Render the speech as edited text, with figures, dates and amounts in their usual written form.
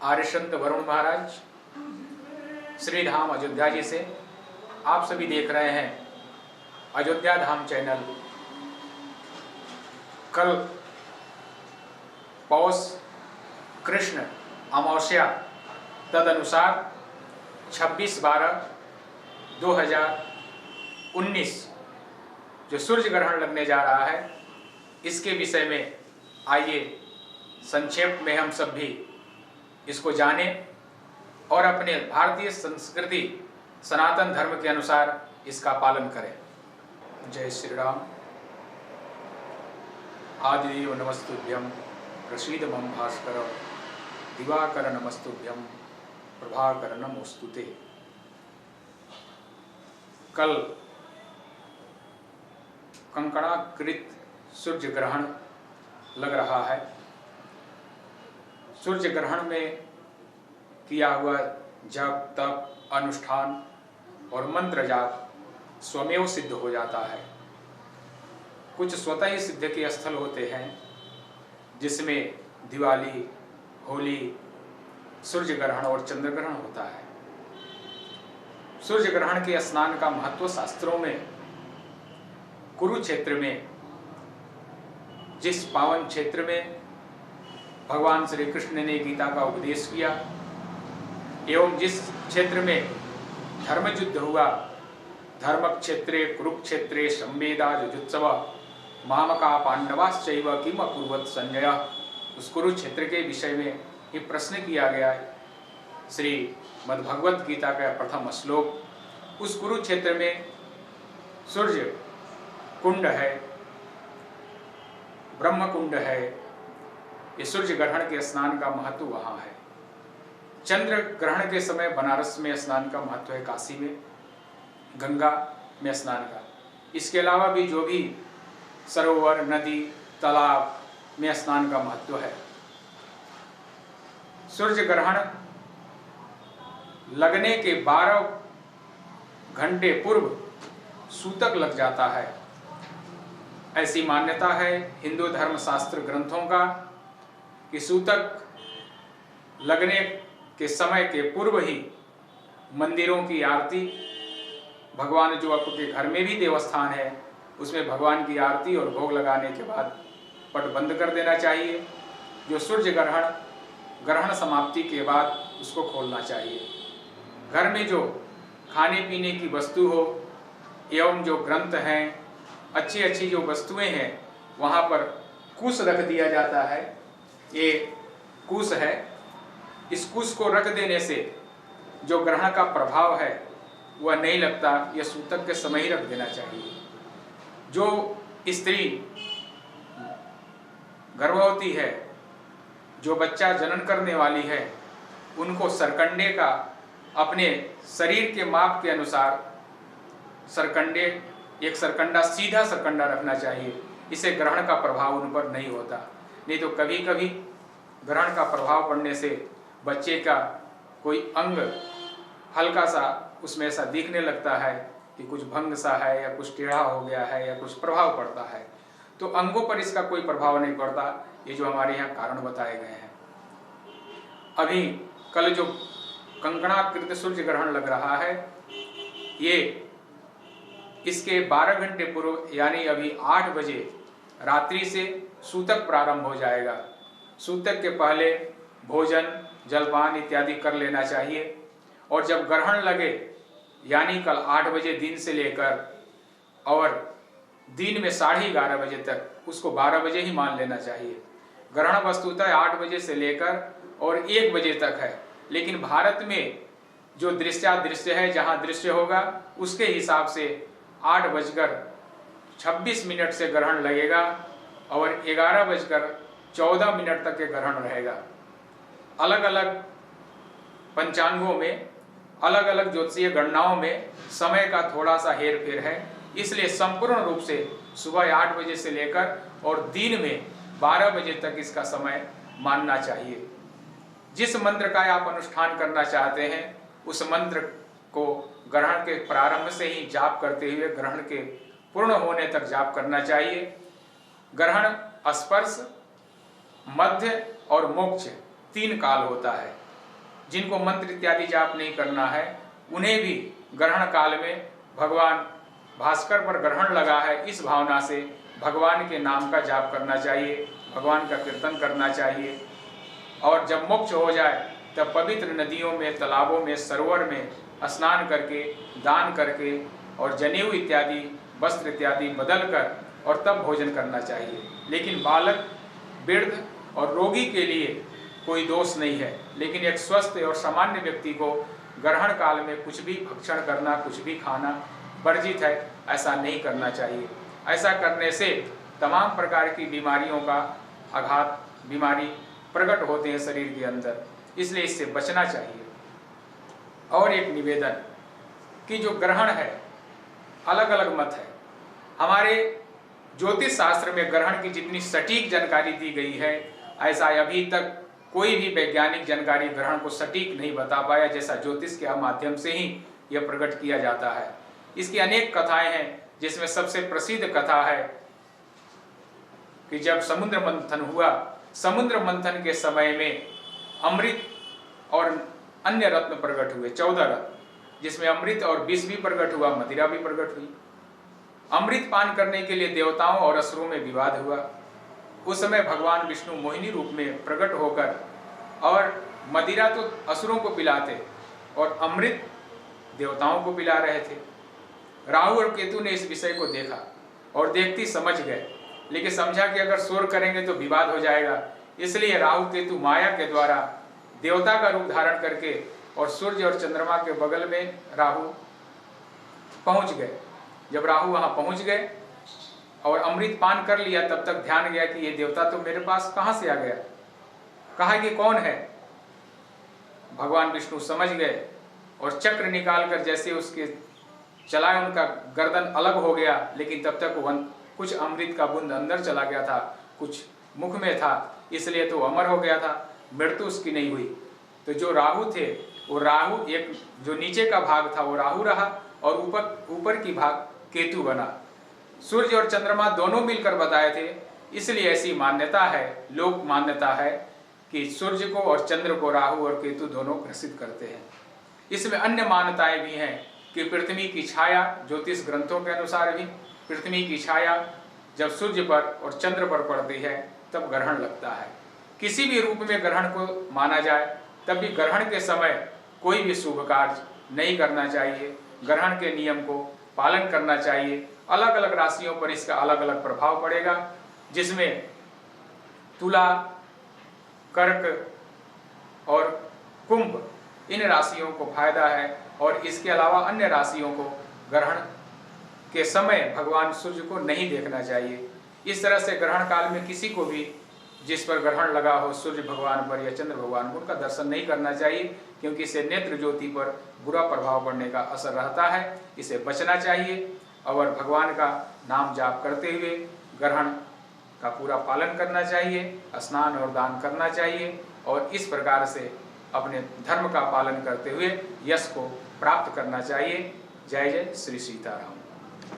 आर्यसंत वरुण महाराज श्री धाम अयोध्या जी से आप सभी देख रहे हैं अयोध्या धाम चैनल। कल पौष कृष्ण अमावस्या तदनुसार 26/12/2019 जो सूर्य ग्रहण लगने जा रहा है, इसके विषय में आइए संक्षेप में हम सब भी इसको जानें और अपने भारतीय संस्कृति सनातन धर्म के अनुसार इसका पालन करें। जय श्री राम। आदिदेव नमस्तुभ्यं प्रसीद मम भास्कर दिवाकर नमस्तुभ्यं प्रभाकर नमोस्तुते। कल कंकणाकृत सूर्य ग्रहण लग रहा है। सूर्य ग्रहण में किया हुआ जप तप अनुष्ठान और मंत्र जाप स्वमेव सिद्ध हो जाता है। कुछ स्वतः ही सिद्ध के स्थल होते हैं जिसमें दिवाली, होली, सूर्य ग्रहण और चंद्र ग्रहण होता है। सूर्य ग्रहण के स्नान का महत्व शास्त्रों में कुरुक्षेत्र में, जिस पावन क्षेत्र में भगवान श्री कृष्ण ने गीता का उपदेश किया एवं जिस क्षेत्र में धर्म युद्ध हुआ, धर्म क्षेत्रे कुरुक्षेत्रे संवेदा जुजुत्सव मामका पांडवाश्चैव किम अकुर्वत संजय, उस कुरुक्षेत्र के विषय में ये प्रश्न किया गया है। श्री मद्भगवत गीता का प्रथम श्लोक। उस कुरुक्षेत्र में सूर्य कुंड है, ब्रह्म कुंड है। ये सूर्य ग्रहण के स्नान का महत्व वहां है। चंद्र ग्रहण के समय बनारस में स्नान का महत्व है, काशी में गंगा में स्नान का। इसके अलावा भी जो भी सरोवर, नदी, तालाब में स्नान का महत्व है। सूर्य ग्रहण लगने के 12 घंटे पूर्व सूतक लग जाता है। ऐसी मान्यता है हिंदू धर्म शास्त्र ग्रंथों का कि सूतक लगने के समय के पूर्व ही मंदिरों की आरती, भगवान जो आपके घर में भी देवस्थान है उसमें भगवान की आरती और भोग लगाने के बाद पट बंद कर देना चाहिए। जो सूर्य ग्रहण समाप्ति के बाद उसको खोलना चाहिए। घर में जो खाने पीने की वस्तु हो एवं जो ग्रंथ हैं, अच्छी अच्छी जो वस्तुएं हैं, वहाँ पर कुश रख दिया जाता है। ये कुश है, इस कुश को रख देने से जो ग्रहण का प्रभाव है वह नहीं लगता। यह सूतक के समय ही रख देना चाहिए। जो स्त्री गर्भवती है, जो बच्चा जनन करने वाली है, उनको सरकंडे का अपने शरीर के माप के अनुसार सरकंडे, एक सरकंडा सीधा सरकंडा रखना चाहिए। इससे ग्रहण का प्रभाव उन पर नहीं होता। नहीं तो कभी कभी ग्रहण का प्रभाव पड़ने से बच्चे का कोई अंग हल्का सा उसमें ऐसा दिखने लगता है कि कुछ भंग सा है या कुछ टेढ़ा हो गया है या कुछ प्रभाव पड़ता है। तो अंगों पर इसका कोई प्रभाव नहीं पड़ता। ये जो हमारे यहाँ कारण बताए गए हैं। अभी कल जो कंकणाकृत सूर्य ग्रहण लग रहा है, ये इसके 12 घंटे पूर्व यानी अभी 8 बजे रात्रि से सूतक प्रारंभ हो जाएगा। सूतक के पहले भोजन जलपान इत्यादि कर लेना चाहिए और जब ग्रहण लगे यानी कल 8 बजे दिन से लेकर और दिन में 11:30 बजे तक, उसको 12 बजे ही मान लेना चाहिए। ग्रहण वस्तुतः 8 बजे से लेकर और 1 बजे तक है, लेकिन भारत में जो दृश्य है, जहाँ दृश्य होगा उसके हिसाब से 8:26 से ग्रहण लगेगा और 11:14 तक के ग्रहण रहेगा। अलग अलग पंचांगों में, अलग अलग ज्योतिषीय गणनाओं में समय का थोड़ा सा हेर फेर है। इसलिए संपूर्ण रूप से सुबह 8 बजे से लेकर और दिन में 12 बजे तक इसका समय मानना चाहिए। जिस मंत्र का आप अनुष्ठान करना चाहते हैं उस मंत्र को ग्रहण के प्रारंभ से ही जाप करते हुए ग्रहण के पूर्ण होने तक जाप करना चाहिए। ग्रहण, स्पर्श, मध्य और मोक्ष 3 काल होता है। जिनको मंत्र इत्यादि जाप नहीं करना है, उन्हें भी ग्रहण काल में भगवान भास्कर पर ग्रहण लगा है, इस भावना से भगवान के नाम का जाप करना चाहिए, भगवान का कीर्तन करना चाहिए। और जब मोक्ष हो जाए तब पवित्र नदियों में, तालाबों में, सरोवर में स्नान करके, दान करके और जनेऊ इत्यादि वस्त्र इत्यादि बदल कर और तब भोजन करना चाहिए। लेकिन बालक, वृद्ध और रोगी के लिए कोई दोष नहीं है, लेकिन एक स्वस्थ और सामान्य व्यक्ति को ग्रहण काल में कुछ भी भक्षण करना, कुछ भी खाना वर्जित है, ऐसा नहीं करना चाहिए। ऐसा करने से तमाम प्रकार की बीमारियों का आघात, बीमारी प्रकट होते हैं शरीर के अंदर, इसलिए इससे बचना चाहिए। और एक निवेदन कि जो ग्रहण है, अलग अलग मत है। हमारे ज्योतिष शास्त्र में ग्रहण की जितनी सटीक जानकारी दी गई है, ऐसा अभी तक कोई भी वैज्ञानिक जानकारी ग्रहण को सटीक नहीं बता पाया, जैसा ज्योतिष के माध्यम से ही यह प्रकट किया जाता है। इसकी अनेक कथाएं हैं, जिसमें सबसे प्रसिद्ध कथा है कि जब समुद्र मंथन हुआ, समुद्र मंथन के समय में अमृत और अन्य रत्न प्रकट हुए, 14 रत्न, जिसमें अमृत और विष भी प्रकट हुआ, मदिरा भी प्रकट हुई। अमृत पान करने के लिए देवताओं और असुरों में विवाद हुआ। उस समय भगवान विष्णु मोहिनी रूप में प्रकट होकर और मदिरा तो असुरों को पिलाते और अमृत देवताओं को पिला रहे थे। राहु और केतु ने इस विषय को देखा और देखती समझ गए, लेकिन समझा कि अगर शोर करेंगे तो विवाद हो जाएगा, इसलिए राहु केतु माया के द्वारा देवता का रूप धारण करके और सूर्य और चंद्रमा के बगल में राहु पहुंच गए। जब राहु वहां पहुंच गए और अमृत पान कर लिया, तब तक ध्यान गया कि ये देवता तो मेरे पास कहां से आ गया, कहा कि कौन है। भगवान विष्णु समझ गए और चक्र निकालकर जैसे उसके चलाए, उनका गर्दन अलग हो गया, लेकिन तब तक कुछ अमृत का बूंद अंदर चला गया था, कुछ मुख में था, इसलिए तो अमर हो गया था, मृत्यु उसकी नहीं हुई। तो जो राहु थे, वो राहु, एक जो नीचे का भाग था वो राहु रहा और ऊपर की भाग केतु बना। सूर्य और चंद्रमा दोनों मिलकर बताए थे, इसलिए ऐसी मान्यता है, लोक मान्यता है कि सूर्य को और चंद्र को राहु और केतु दोनों ग्रसित करते हैं। इसमें अन्य मान्यताएं भी हैं कि पृथ्वी की छाया, ज्योतिष ग्रंथों के अनुसार भी पृथ्वी की छाया जब सूर्य पर और चंद्र पर पड़ती है तब ग्रहण लगता है। किसी भी रूप में ग्रहण को माना जाए, तब भी ग्रहण के समय कोई भी शुभ कार्य नहीं करना चाहिए, ग्रहण के नियम को पालन करना चाहिए। अलग अलग राशियों पर इसका अलग अलग प्रभाव पड़ेगा, जिसमें तुला, कर्क और कुंभ, इन राशियों को फायदा है और इसके अलावा अन्य राशियों को ग्रहण के समय भगवान सूर्य को नहीं देखना चाहिए। इस तरह से ग्रहण काल में किसी को भी जिस पर ग्रहण लगा हो, सूर्य भगवान पर या चंद्र भगवान पर, उनका दर्शन नहीं करना चाहिए, क्योंकि इससे नेत्र ज्योति पर बुरा प्रभाव पड़ने का असर रहता है। इसे बचना चाहिए और भगवान का नाम जाप करते हुए ग्रहण का पूरा पालन करना चाहिए, स्नान और दान करना चाहिए और इस प्रकार से अपने धर्म का पालन करते हुए यश को प्राप्त करना चाहिए। जय जय श्री सीताराम।